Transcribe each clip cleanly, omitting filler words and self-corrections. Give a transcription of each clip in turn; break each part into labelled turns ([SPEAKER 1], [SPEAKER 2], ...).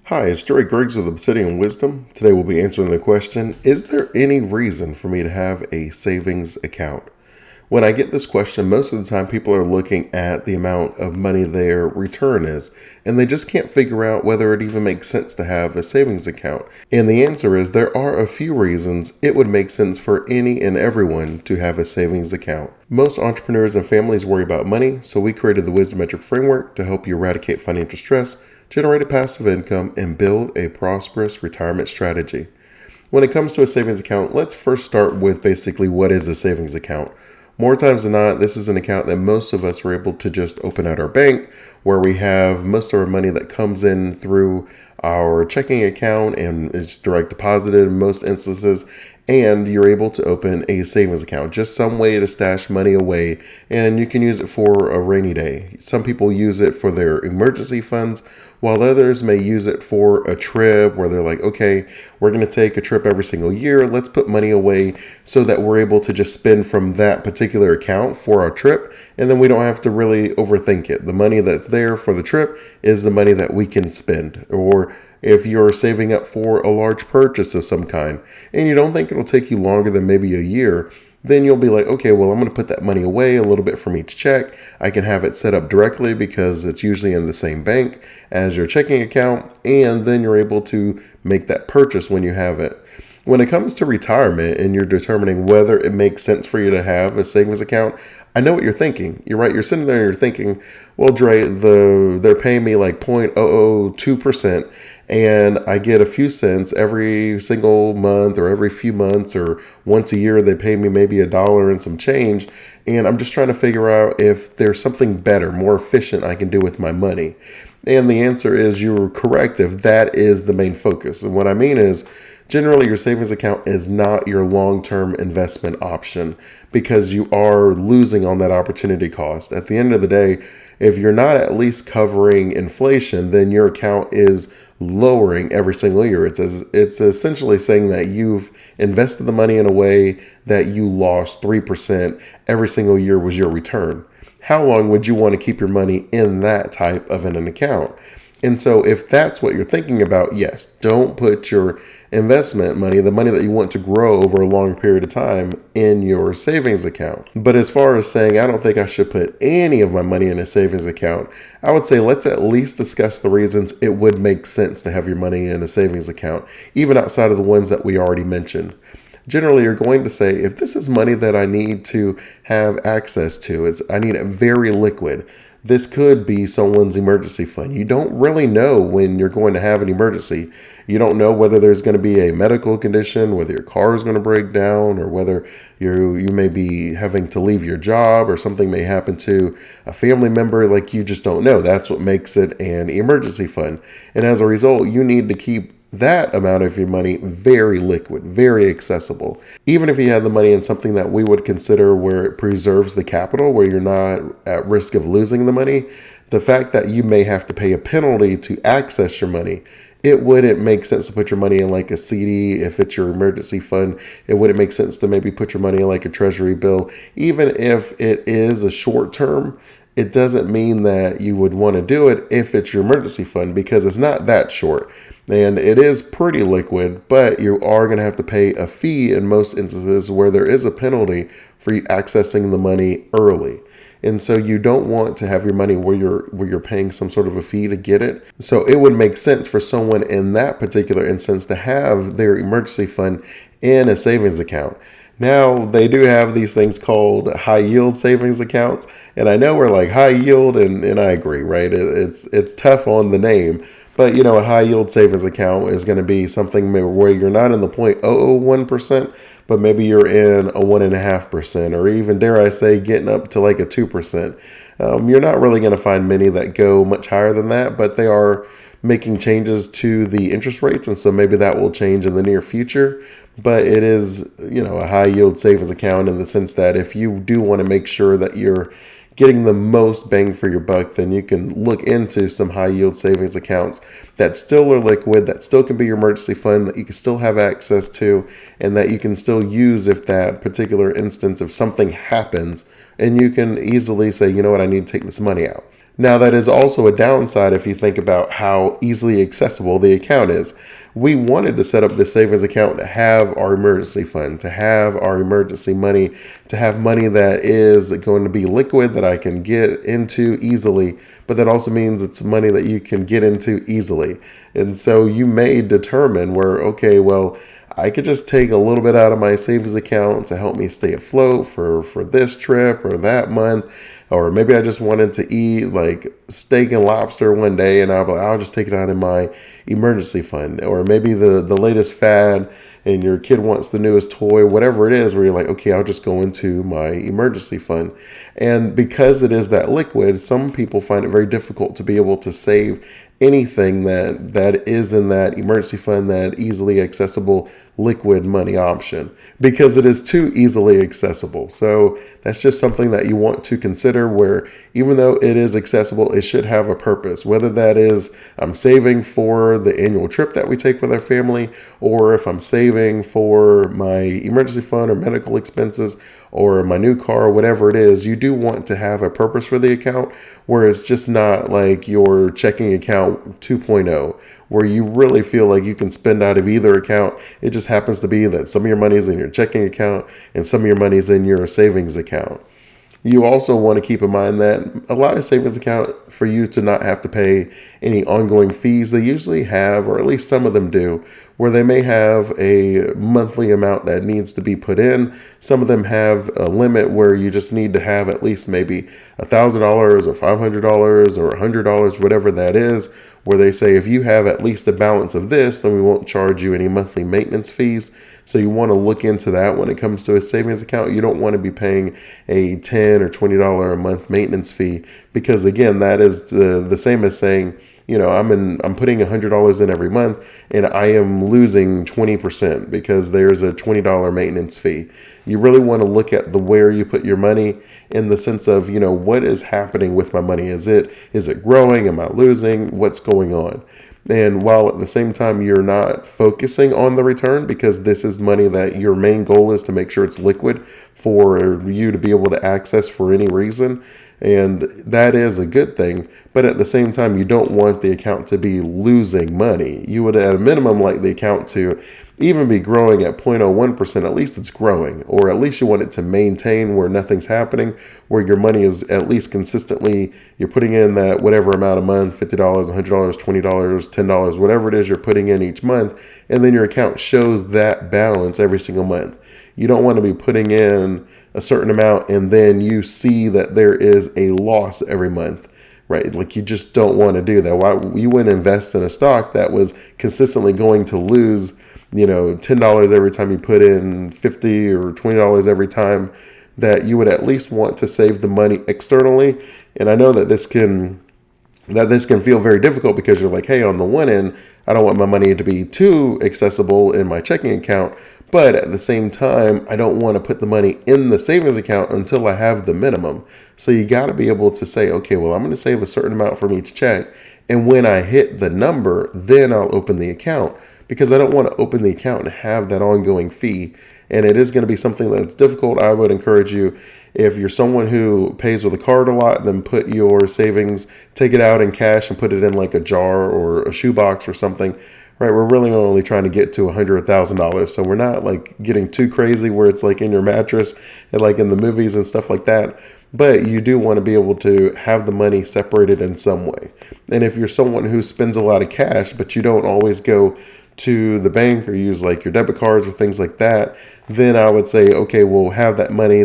[SPEAKER 1] Hi, it's Joey Griggs with Obsidian Wisdom. Today we'll be answering the question, is there any reason for me to have a savings account? When I get this question, most of the time people are looking at the amount of money their return is, and they just can't figure out whether it even makes sense to have a savings account. And the answer is there are a few reasons it would make sense for any and everyone to have a savings account. Most entrepreneurs and families worry about money, so we created the Wisdometric framework to help you eradicate financial stress, generate a passive income, and build a prosperous retirement strategy. When it comes to a savings account, let's first start with basically what is a savings account. More times than not, this is an account that most of us are able to just open at our bank, where we have most of our money that comes in through our checking account and is direct deposited in most instances, and you're able to open a savings account, just some way to stash money away, and you can use it for a rainy day. Some people use it for their emergency funds, while others may use it for a trip where they're like, okay, we're going to take a trip every single year. Let's put money away so that we're able to just spend from that particular account for our trip. And then we don't have to really overthink it. The money that's there for the trip is the money that we can spend. Or if you're saving up for a large purchase of some kind and you don't think it'll take you longer than maybe a year, then you'll be like, okay, well, I'm going to put that money away a little bit from each check. I can have it set up directly because it's usually in the same bank as your checking account. And then you're able to make that purchase when you have it. When it comes to retirement and you're determining whether it makes sense for you to have a savings account, I know what you're thinking. You're right. You're sitting there and you're thinking, well, Dre, they're paying me like 0.002%. And I get a few cents every single month or every few months or once a year. They pay me maybe $1 and some change. And I'm just trying to figure out if there's something better, more efficient I can do with my money. And the answer is you're correct if that is the main focus. And what I mean is, generally, your savings account is not your long-term investment option because you are losing on that opportunity cost. At the end of the day, if you're not at least covering inflation, then your account is lowering every single year. It's essentially saying that you've invested the money in a way that you lost 3% every single year was your return. How long would you want to keep your money in that type of an account? And so if that's what you're thinking about, yes, don't put your investment money, the money that you want to grow over a long period of time, in your savings account. But as far as saying, I don't think I should put any of my money in a savings account, I would say let's at least discuss the reasons it would make sense to have your money in a savings account, even outside of the ones that we already mentioned. Generally, you're going to say, if this is money that I need to have access to, I need it very liquid. This could be someone's emergency fund. You don't really know when you're going to have an emergency. You don't know whether there's going to be a medical condition, whether your car is going to break down, or whether you may be having to leave your job, or something may happen to a family member. Like, you just don't know. That's what makes it an emergency fund. And as a result, you need to keep that amount of your money very liquid, very accessible. Even if you have the money in something that we would consider where it preserves the capital, where you're not at risk of losing the money, the fact that you may have to pay a penalty to access your money, it wouldn't make sense to put your money in like a CD if it's your emergency fund. It wouldn't make sense to maybe put your money in like a treasury bill. Even if it is a short term, it doesn't mean that you would want to do it if it's your emergency fund, because it's not that short. And it is pretty liquid, but you are going to have to pay a fee in most instances where there is a penalty for you accessing the money early. And so you don't want to have your money where you're paying some sort of a fee to get it. So it would make sense for someone in that particular instance to have their emergency fund in a savings account. Now, they do have these things called high yield savings accounts. And I know we're like high yield, and I agree, right? It's tough on the name. But, a high yield savings account is going to be something where you're not in the 0.001%, but maybe you're in a 1.5%, or even, dare I say, getting up to like a 2%. You're not really going to find many that go much higher than that, but they are making changes to the interest rates. And so maybe that will change in the near future. But it is, a high yield savings account in the sense that if you do want to make sure that you're getting the most bang for your buck, then you can look into some high yield savings accounts that still are liquid, that still can be your emergency fund, that you can still have access to, and that you can still use if that particular instance, if something happens, and you can easily say, you know what, I need to take this money out. Now, that is also a downside if you think about how easily accessible the account is. We wanted to set up this savings account to have our emergency fund, to have our emergency money, to have money that is going to be liquid that I can get into easily, but that also means it's money that you can get into easily. And so you may determine where, okay, well, I could just take a little bit out of my savings account to help me stay afloat for this trip or that month. Or maybe I just wanted to eat like steak and lobster one day, and I'll just take it out in my emergency fund. Or maybe the latest fad and your kid wants the newest toy, whatever it is, where you're like, okay, I'll just go into my emergency fund. And because it is that liquid, some people find it very difficult to be able to save anything that is in that emergency fund, that easily accessible liquid money option, because it is too easily accessible. So that's just something that you want to consider, where even though it is accessible, it should have a purpose, whether that is I'm saving for the annual trip that we take with our family, or if I'm saving for my emergency fund or medical expenses or my new car, whatever it is. You do want to have a purpose for the account, where it's just not like your checking account 2.0, where you really feel like you can spend out of either account. It just happens to be that some of your money is in your checking account and some of your money is in your savings account. You also want to keep in mind that a lot of savings account, for you to not have to pay any ongoing fees, they usually have, or at least some of them do, where they may have a monthly amount that needs to be put in. Some of them have a limit where you just need to have at least maybe $1,000 or $500 or $100, whatever that is, where they say if you have at least a balance of this, then we won't charge you any monthly maintenance fees. So you want to look into that when it comes to a savings account. You don't want to be paying a $10 or $20 a month maintenance fee, because again, that is the same as saying, I'm putting $100 in every month and I am losing 20% because there's a $20 maintenance fee. You really want to look at where you put your money, in the sense of, what is happening with my money? Is it growing? Am I losing? What's going on? And while at the same time you're not focusing on the return, because this is money that your main goal is to make sure it's liquid for you to be able to access for any reason, and that is a good thing. But at the same time, you don't want the account to be losing money. You would at a minimum like the account to even be growing at 0.01%. At least it's growing, or at least you want it to maintain where nothing's happening, where your money is at least consistently, you're putting in that whatever amount a month, $50, $100, $20, $10, whatever it is you're putting in each month, and then your account shows that balance every single month. You don't want to be putting in a certain amount and then you see that there is a loss every month, right? Like, you just don't want to do that. Why you wouldn't invest in a stock that was consistently going to lose, $10 every time you put in $50 or $20 every time? That you would at least want to save the money externally. And I know that this can feel very difficult, because you're like, hey, on the one end, I don't want my money to be too accessible in my checking account, but at the same time, I don't want to put the money in the savings account until I have the minimum. So you got to be able to say, okay, well, I'm going to save a certain amount from each check, and when I hit the number, then I'll open the account, because I don't want to open the account and have that ongoing fee. And it is going to be something that's difficult. I would encourage you, if you're someone who pays with a card a lot, then put your savings, take it out in cash and put it in like a jar or a shoebox or something, right? We're really only trying to get to $100,000. So we're not like getting too crazy where it's like in your mattress and like in the movies and stuff like that. But you do want to be able to have the money separated in some way. And if you're someone who spends a lot of cash, but you don't always go to the bank or use like your debit cards or things like that, then I would say, okay, we'll have that money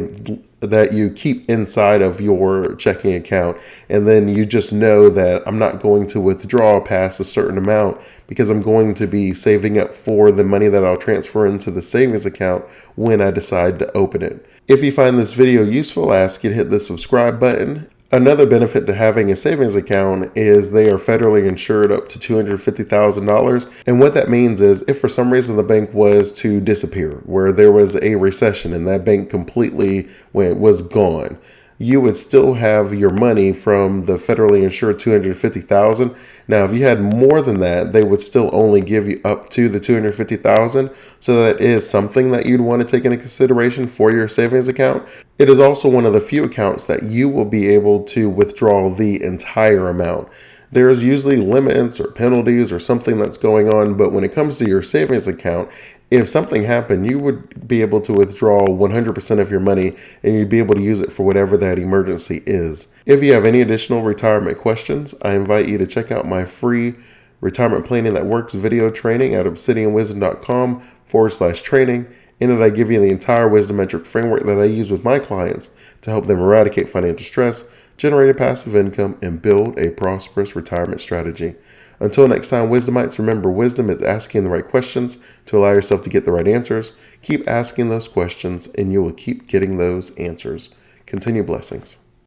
[SPEAKER 1] that you keep inside of your checking account. And then you just know that I'm not going to withdraw past a certain amount, because I'm going to be saving up for the money that I'll transfer into the savings account when I decide to open it. If you find this video useful, I ask you to hit the subscribe button. Another benefit to having a savings account is they are federally insured up to $250,000. And what that means is, if for some reason the bank was to disappear, where there was a recession and that bank completely was gone, you would still have your money from the federally insured $250,000. Now, if you had more than that, they would still only give you up to the $250,000. So that is something that you'd want to take into consideration for your savings account. It is also one of the few accounts that you will be able to withdraw the entire amount. There's usually limits or penalties or something that's going on, but when it comes to your savings account, if something happened, you would be able to withdraw 100% of your money and you'd be able to use it for whatever that emergency is. If you have any additional retirement questions, I invite you to check out my free Retirement Planning That Works video training at obsidianwisdom.com/training. In it, I give you the entire wisdometric framework that I use with my clients to help them eradicate financial stress, generate a passive income, and build a prosperous retirement strategy. Until next time, Wisdomites, remember, wisdom is asking the right questions to allow yourself to get the right answers. Keep asking those questions, and you will keep getting those answers. Continue blessings.